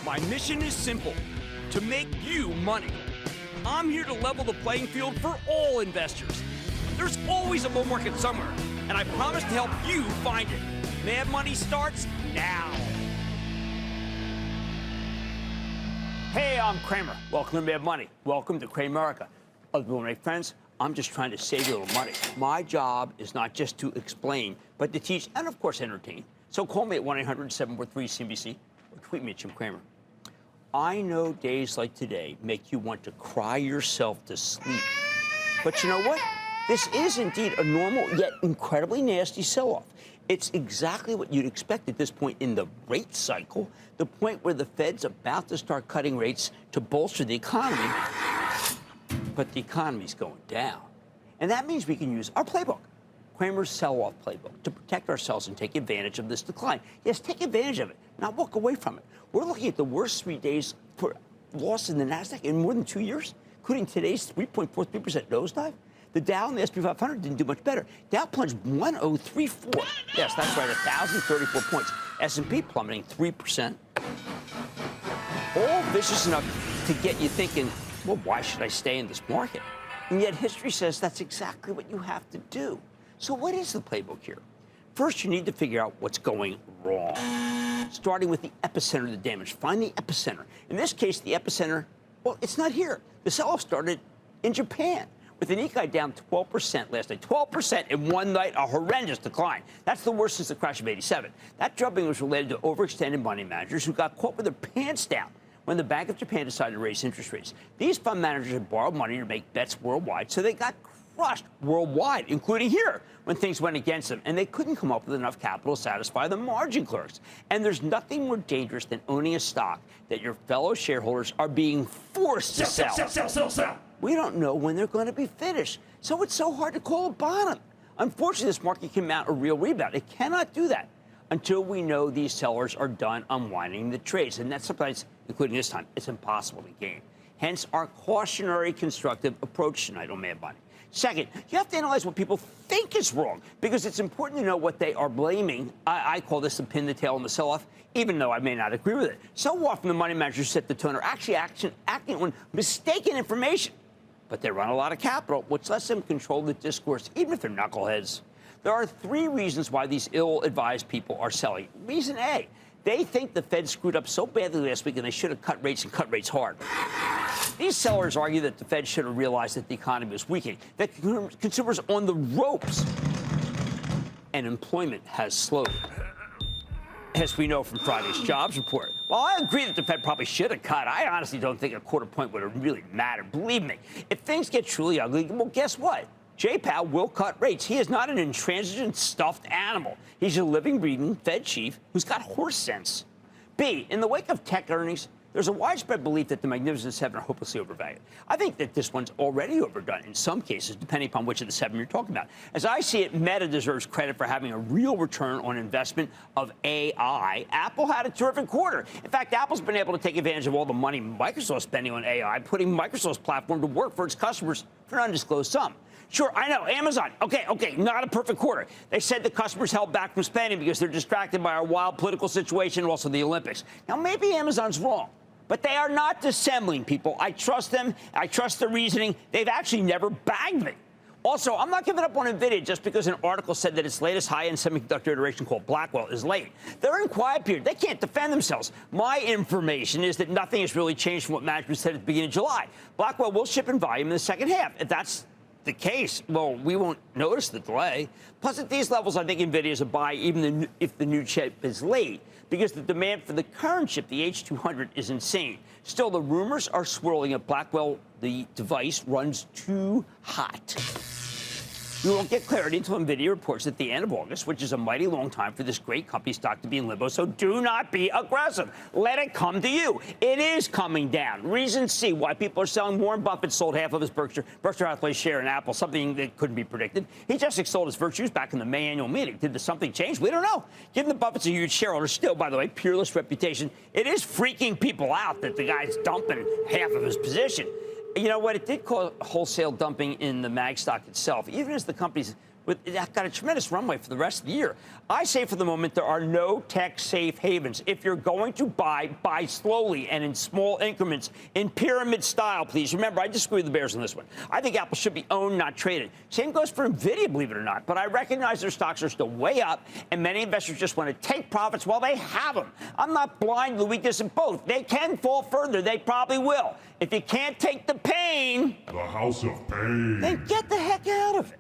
My mission is simple, to make you money. I'm here to level the playing field for all investors. There's always a bull market somewhere, and I promise to help you find it. Mad Money starts now. Hey, I'm Cramer. Welcome to Mad Money. Welcome to Cramerica. Other people make friends. I'm just trying to save you a little money. My job is not just to explain, but to teach and, of course, entertain. So call me at 1-800-743-CNBC or tweet me at Jim Cramer. I know days like today make you want to cry yourself to sleep. But you know what? This is indeed a normal yet incredibly nasty sell-off. It's exactly what you'd expect at this point in the rate cycle, the point where the Fed's about to start cutting rates to bolster the economy. But the economy's going down. And that means we can use our playbook, Cramer's sell-off playbook, to protect ourselves and take advantage of this decline. Yes, take advantage of it, not walk away from it. We're looking at the worst 3 days for loss in the NASDAQ in more than 2 years, including today's 3.43% nosedive. The Dow and the S&P 500 didn't do much better. Dow plunged 1034. Yes, that's right, 1,034 points. S&P plummeting 3%. All vicious enough to get you thinking, well, why should I stay in this market? And yet history says that's exactly what you have to do. So what is the playbook here? First, you need to figure out what's going wrong, starting with the epicenter of the damage. Find the epicenter. In this case, the epicenter, well, it's not here. The sell-off started in Japan, with the Nikkei down 12% last night. 12% in one night, a horrendous decline. That's the worst since the crash of '87. That jumping was related to overextended money managers who got caught with their pants down when the Bank of Japan decided to raise interest rates. These fund managers had borrowed money to make bets worldwide, so they got crushed worldwide, including here, when things went against them, and they couldn't come up with enough capital to satisfy the margin clerks. And there's nothing more dangerous than owning a stock that your fellow shareholders are being forced to sell. We don't know when they're going to be finished, so it's so hard to call a bottom. Unfortunately, this market can mount a real rebound. It cannot do that until we know these sellers are done unwinding the trades, and that's sometimes, including this time, it's impossible to gain. Hence our cautionary constructive approach tonight on Mad Money. Second, you have to analyze what people think is wrong, because it's important to know what they are blaming. I call this the pin the tail on the sell-off, even though I may not agree with it. So often the money managers set the tone are actually acting on mistaken information, but they run a lot of capital, which lets them control the discourse, even if they're knuckleheads. There are three reasons why these ill-advised people are selling. Reason A, they think the Fed screwed up so badly last week and they should have cut rates and cut rates hard. These sellers argue that the Fed should have realized that the economy was weakening, that consumers are on the ropes, and employment has slowed, as we know from Friday's jobs report. While I agree that the Fed probably should have cut, I honestly don't think a quarter point would have really mattered. Believe me, if things get truly ugly, well, guess what? Jay Powell will cut rates. He is not an intransigent, stuffed animal. He's a living, breathing Fed chief who's got horse sense. B, in the wake of tech earnings, there's a widespread belief that the Magnificent Seven are hopelessly overvalued. I think that this one's already overdone in some cases, depending upon which of the seven you're talking about. As I see it, Meta deserves credit for having a real return on investment of AI. Apple had a terrific quarter. In fact, Apple's been able to take advantage of all the money Microsoft's spending on AI, putting Microsoft's platform to work for its customers for an undisclosed sum. Sure, I know, Amazon, okay, not a perfect quarter. They said the customers held back from spending because they're distracted by our wild political situation and also the Olympics. Now, maybe Amazon's wrong, but they are not dissembling, people. I trust them. I trust their reasoning. They've actually never bagged me. Also, I'm not giving up on NVIDIA just because an article said that its latest high-end semiconductor iteration called Blackwell is late. They're in quiet period. They can't defend themselves. My information is that nothing has really changed from what management said at the beginning of July. Blackwell will ship in volume in the second half. If that's the case, well, we won't notice the delay. Plus, at these levels, I think NVIDIA is a buy even if the new chip is late, because the demand for the current chip, the H200, is insane. Still, the rumors are swirling that Blackwell, the device, runs too hot. We won't get clarity until NVIDIA reports at the end of August, which is a mighty long time for this great company stock to be in limbo, so do not be aggressive. Let it come to you. It is coming down. Reason C, why people are selling. Warren Buffett sold half of his Berkshire Hathaway share in Apple, something that couldn't be predicted. He just extolled his virtues back in the May annual meeting. Did something change? We don't know. Given the Buffett's a huge shareholder, still, by the way, peerless reputation, it is freaking people out that the guy's dumping half of his position. You know what? It did cause wholesale dumping in the mag stock itself, even as the company's That's got a tremendous runway for the rest of the year. I say for the moment there are no tech safe havens. If you're going to buy slowly and in small increments in pyramid style, please. Remember, I disagree with the Bears on this one. I think Apple should be owned, not traded. Same goes for Nvidia, believe it or not. But I recognize their stocks are still way up, and many investors just want to take profits while they have them. I'm not blind to the weakness in both. They can fall further. They probably will. If you can't take the pain, the house of pain, then get the heck out of it.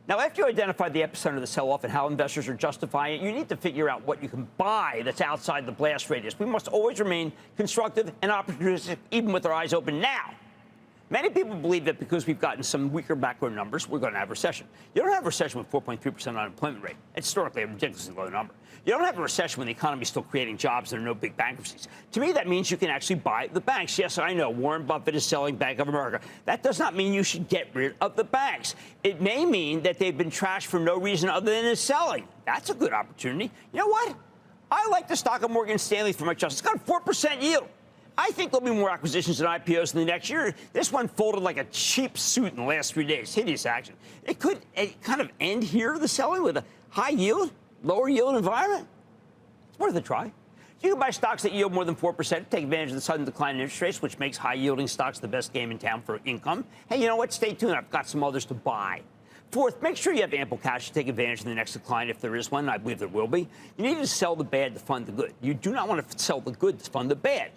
Now, after you identify the epicenter of the sell-off and how investors are justifying it, you need to figure out what you can buy that's outside the blast radius. We must always remain constructive and opportunistic, even with our eyes open now. Many people believe that because we've gotten some weaker macro numbers, we're going to have a recession. You don't have a recession with 4.3% unemployment rate. It's historically a ridiculously low number. You don't have a recession when the economy is still creating jobs and there are no big bankruptcies. To me, that means you can actually buy the banks. Yes, I know Warren Buffett is selling Bank of America. That does not mean you should get rid of the banks. It may mean that they've been trashed for no reason other than selling. That's a good opportunity. You know what? I like the stock of Morgan Stanley for my trust. It's got a 4% yield. I think there'll be more acquisitions and IPOs in the next year. This one folded like a cheap suit in the last 3 days. Hideous action. It could kind of end here, the selling, with a high yield, lower yield environment. It's worth a try. You can buy stocks that yield more than 4%, take advantage of the sudden decline in interest rates, which makes high-yielding stocks the best game in town for income. Hey, you know what? Stay tuned. I've got some others to buy. Fourth, make sure you have ample cash to take advantage of the next decline if there is one. I believe there will be. You need to sell the bad to fund the good. You do not want to sell the good to fund the bad.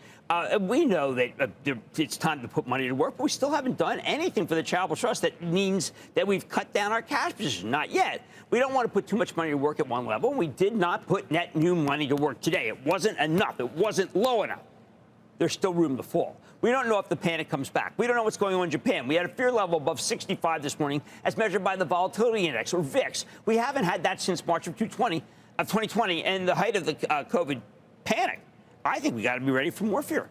We know that it's time to put money to work, but we still haven't done anything for the charitable trust. That means that we've cut down our cash position. Not yet. We don't want to put too much money to work at one level. We did not put net new money to work today. It wasn't enough. It wasn't low enough. There's still room to fall. We don't know if the panic comes back. We don't know what's going on in Japan. We had a fear level above 65 this morning as measured by the volatility index, or VIX. We haven't had that since March of 2020 and the height of the COVID panic. I think we got to be ready for more fear.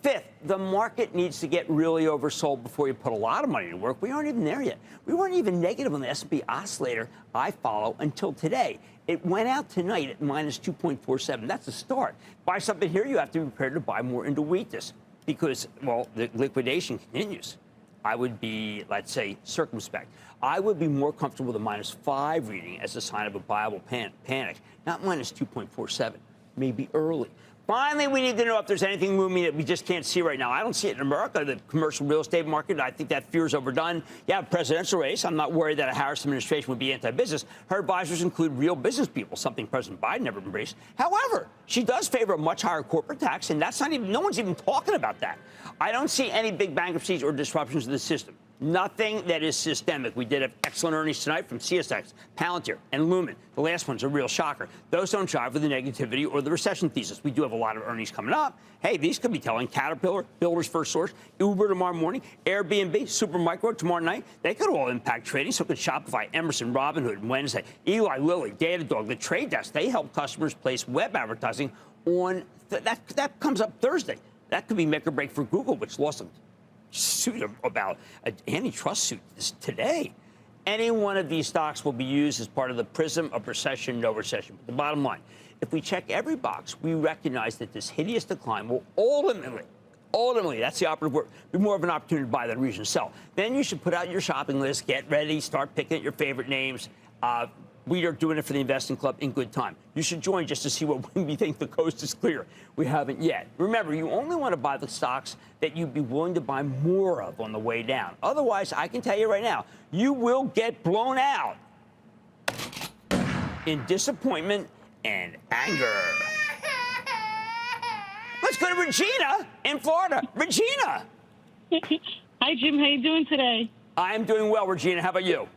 Fifth, the market needs to get really oversold before you put a lot of money to work. We aren't even there yet. We weren't even negative on the S&P oscillator I follow until today. It went out tonight at minus 2.47. That's a start. Buy something here, you have to be prepared to buy more into weakness because, well, the liquidation continues. I would be, let's say, circumspect. I would be more comfortable with a minus 5 reading as a sign of a viable panic, not minus 2.47, maybe early. Finally, we need to know if there's anything looming that we just can't see right now. I don't see it in America, the commercial real estate market. I think that fear is overdone. You have a presidential race. I'm not worried that a Harris administration would be anti-business. Her advisors include real business people, something President Biden never embraced. However, she does favor a much higher corporate tax, and that's not even, no one's even talking about that. I don't see any big bankruptcies or disruptions to the system. Nothing that is systemic. We did have excellent earnings tonight from CSX, Palantir, and Lumen. The last one's a real shocker. Those don't jive with the negativity or the recession thesis. We do have a lot of earnings coming up. Hey, these could be telling. Caterpillar, Builders First Source, Uber tomorrow morning, Airbnb, Supermicro tomorrow night. They could all impact trading. So could Shopify, Emerson, Robinhood, Wednesday, Eli Lilly, Datadog, The Trade Desk. They help customers place web advertising on that comes up Thursday. That could be make or break for Google, which lost a suit about an antitrust suit today. Any one of these stocks will be used as part of the prism of recession, no recession. But the bottom line, if we check every box, we recognize that this hideous decline will ultimately, that's the operative word, be more of an opportunity to buy than a reason to sell. Then you should put out your shopping list, get ready, start picking at your favorite names. We are doing it for the Investing Club in good time. You should join just to see what we think the coast is clear. We haven't yet. Remember, you only want to buy the stocks that you'd be willing to buy more of on the way down. Otherwise, I can tell you right now, you will get blown out in disappointment and anger. Let's go to Regina in Florida. Regina. Hi, Jim. How you doing today? I'm doing well, Regina. How about you?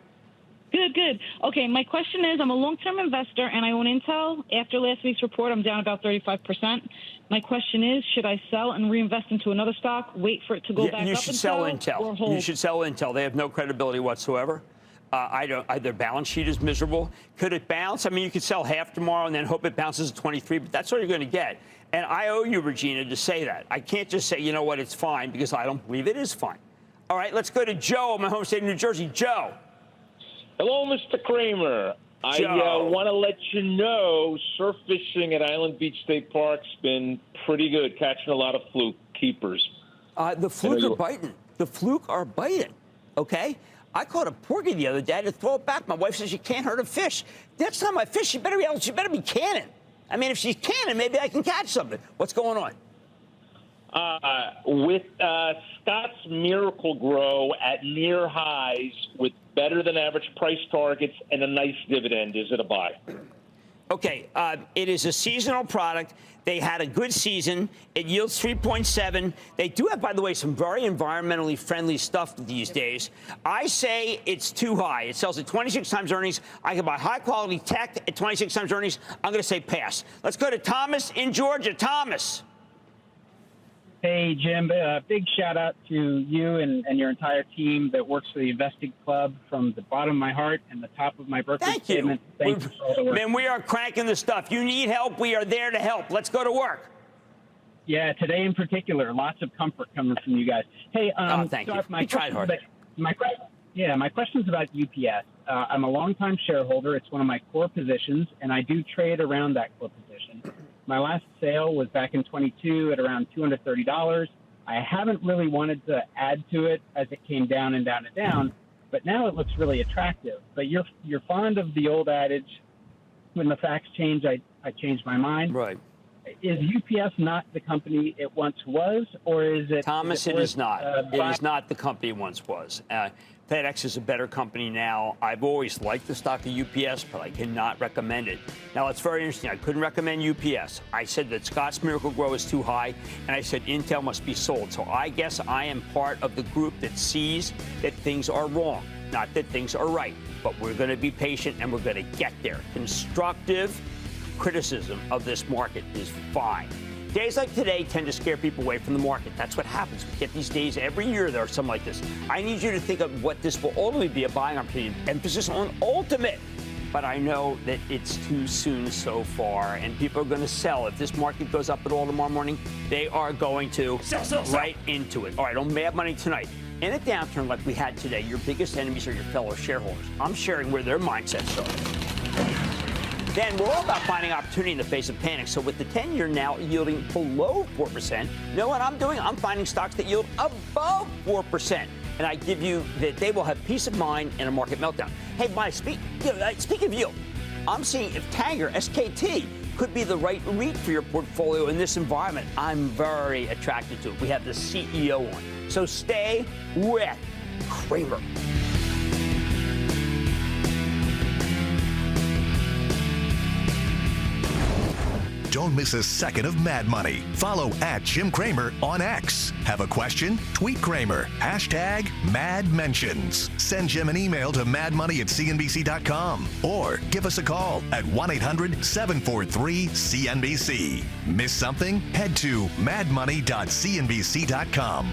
Good, good. Okay, my question is, I'm a long-term investor, and I own Intel. After last week's report, I'm down about 35%. My question is, should I sell and reinvest into another stock, wait for it to go back up? You should sell Intel. You should sell Intel. They have no credibility whatsoever. Their balance sheet is miserable. Could it bounce? I mean, you could sell half tomorrow and then hope it bounces to 23, but that's what you're going to get. And I owe you, Regina, to say that. I can't just say, you know what, it's fine, because I don't believe it is fine. All right, let's go to Joe, my home state of New Jersey. Joe. Hello, Mr. Cramer. I want to let you know surf fishing at Island Beach State Park's been pretty good, catching a lot of fluke keepers. The fluke are biting. The fluke are biting, okay? I caught a porgy the other day. I had to throw it back. My wife says you can't hurt a fish. Next time I fish, she better be canning. I mean, if she's canning, maybe I can catch something. What's going on? With Scott's Miracle Grow at near highs with better than average price targets and a nice dividend, is it a buy? Okay, it is a seasonal product. They had a good season. It yields 3.7. They do have, by the way, some very environmentally friendly stuff these days. I say it's too high. It sells at 26 times earnings. I can buy high-quality tech at 26 times earnings. I'm going to say pass. Let's go to Thomas in Georgia. Thomas. Hey, Jim, big shout out to you and your entire team that works for the Investing Club from the bottom of my heart and the top of my birthday statement. Thank you for all the work. Man, we are cranking the stuff. You need help. We are there to help. Let's go to work. Yeah, today in particular, lots of comfort coming from you guys. Hey, thank you. You tried hard. My question's about UPS. I'm a longtime shareholder. It's one of my core positions, and I do trade around that core position. My last sale was back in 22 at around $230. I haven't really wanted to add to it as it came down and down and down, but now it looks really attractive. But you're fond of the old adage, when the facts change, I change my mind. Right. Is UPS not the company it once was, or is it? Thomas, it is not. It is not the company it once was. FedEx is a better company now. I've always liked the stock of UPS, but I cannot recommend it. Now, it's very interesting. I couldn't recommend UPS. I said that Scott's Miracle Grow is too high, and I said Intel must be sold. So I guess I am part of the group that sees that things are wrong, not that things are right. But we're going to be patient, and we're going to get there. Constructive criticism of this market is fine. Days like today tend to scare people away from the market. That's what happens. We get these days every year. There are some like this. I need you to think of what this will ultimately be a buying opportunity. Emphasis on ultimate. But I know that it's too soon so far, and people are going to sell. If this market goes up at all tomorrow morning, they are going to sell right into it. All right, on Mad Money tonight. In a downturn like we had today, your biggest enemies are your fellow shareholders. I'm sharing where their mindsets are. Then we're all about finding opportunity in the face of panic. So with the 10-year now yielding below 4%, you know what I'm doing? I'm finding stocks that yield above 4%. And I give you that they will have peace of mind in a market meltdown. Hey, speaking of yield, I'm seeing if Tanger, SKT, could be the right REIT for your portfolio in this environment. I'm very attracted to it. We have the CEO on. So stay with Cramer. Don't miss a second of Mad Money. Follow @Jim Cramer on X. Have a question? Tweet Cramer. #MadMentions. Send Jim an email to madmoney@cnbc.com or give us a call at 1-800-743-CNBC. Miss something? Head to madmoney.cnbc.com.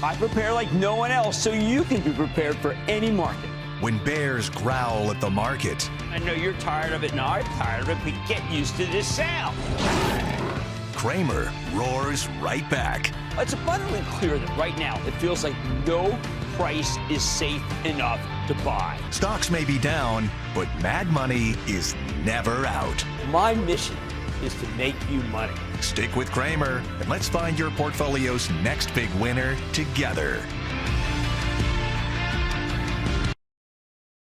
I prepare like no one else so you can be prepared for any market. When bears growl at the market. I know you're tired of it, and I'm tired of it, but get used to this sound. Cramer roars right back. It's abundantly clear that right now it feels like no price is safe enough to buy. Stocks may be down, but Mad Money is never out. My mission is to make you money. Stick with Cramer, and let's find your portfolio's next big winner together.